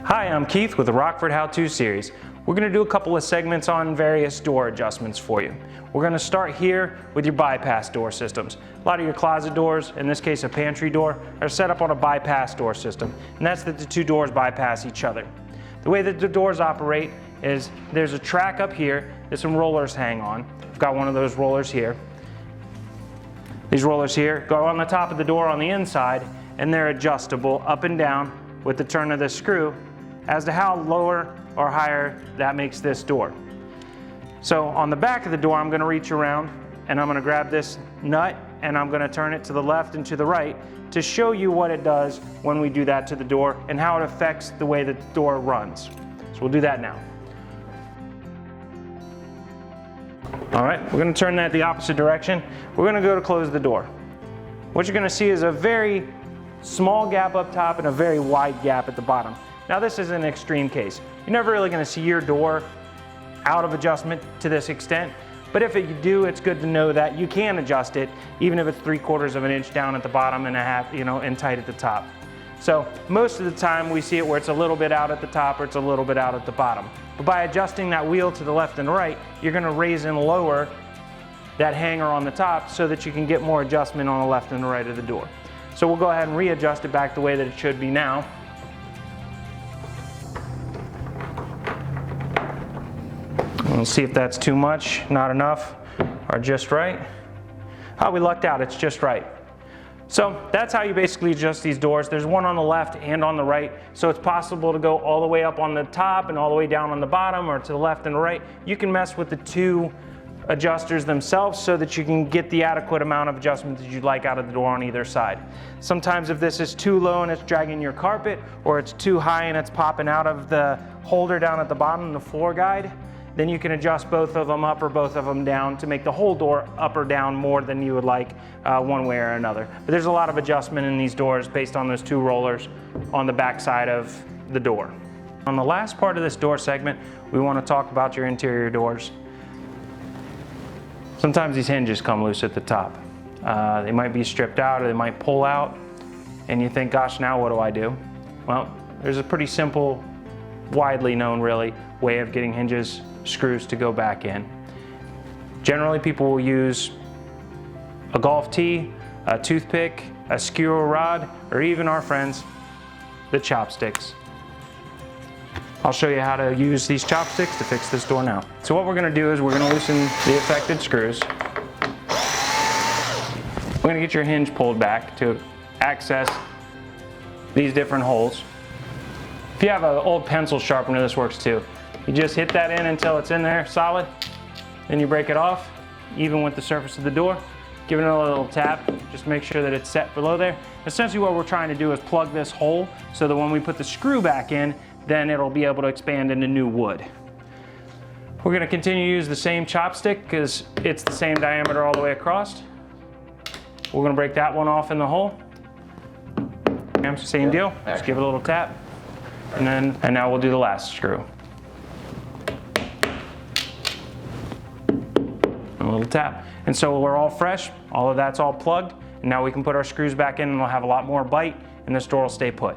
Hi, I'm Keith with the Rockford How-To series. We're going to do a couple of segments on various door adjustments for you. We're going to start here with your bypass door systems. A lot of your closet doors, in this case a pantry door, are set up on a bypass door system, and that's that the two doors bypass each other. The way that the doors operate is there's a track up here that some rollers hang on. I've got one of those rollers here. These rollers here go on the top of the door on the inside, and they're adjustable up and down with the turn of the screw as to how lower or higher that makes this door. So on the back of the door, I'm going to reach around and I'm going to grab this nut and I'm going to turn it to the left and to the right to show you what it does when we do that to the door and how it affects the way that the door runs. So we'll do that now. All right, we're going to turn that the opposite direction. We're going to go to close the door. What you're going to see is a very small gap up top and a very wide gap at the bottom. Now this is an extreme case. You're never really going to see your door out of adjustment to this extent, but if you do, it's good to know that you can adjust it, even if it's 3/4 of an inch down at the bottom and a half, and tight at the top. So most of the time we see it where it's a little bit out at the top or it's a little bit out at the bottom. But by adjusting that wheel to the left and right, you're going to raise and lower that hanger on the top so that you can get more adjustment on the left and the right of the door. So we'll go ahead and readjust it back the way that it should be now. We'll see if that's too much, not enough, or just right. Oh, we lucked out, it's just right. So that's how you basically adjust these doors. There's one on the left and on the right, so it's possible to go all the way up on the top and all the way down on the bottom, or to the left and the right. You can mess with the two adjusters themselves so that you can get the adequate amount of adjustment that you'd like out of the door on either side. Sometimes if this is too low and it's dragging your carpet, or it's too high and it's popping out of the holder down at the bottom, the floor guide, then you can adjust both of them up or both of them down to make the whole door up or down more than you would like one way or another. But there's a lot of adjustment in these doors based on those two rollers on the back side of the door. On the last part of this door segment, we want to talk about your interior doors. Sometimes these hinges come loose at the top. They might be stripped out or they might pull out, and you think, gosh, now what do I do? Well, there's a pretty simple, widely known really, way of getting hinges screws to go back in. Generally people will use a golf tee, a toothpick, a skewer rod, or even our friends, the chopsticks. I'll show you how to use these chopsticks to fix this door now. So what we're going to do is we're going to loosen the affected screws. We're going to get your hinge pulled back to access these different holes. If you have an old pencil sharpener, this works too. You just hit that in until it's in there solid, then you break it off, even with the surface of the door. Give it a little tap, just make sure that it's set below there. Essentially what we're trying to do is plug this hole so that when we put the screw back in, then it'll be able to expand into new wood. We're going to continue to use the same chopstick because it's the same diameter all the way across. We're going to break that one off in the hole. Same deal, just give it a little tap. And now we'll do the last screw. A little tap. And so we're all fresh, all of that's all plugged, and now we can put our screws back in and we'll have a lot more bite and this door will stay put.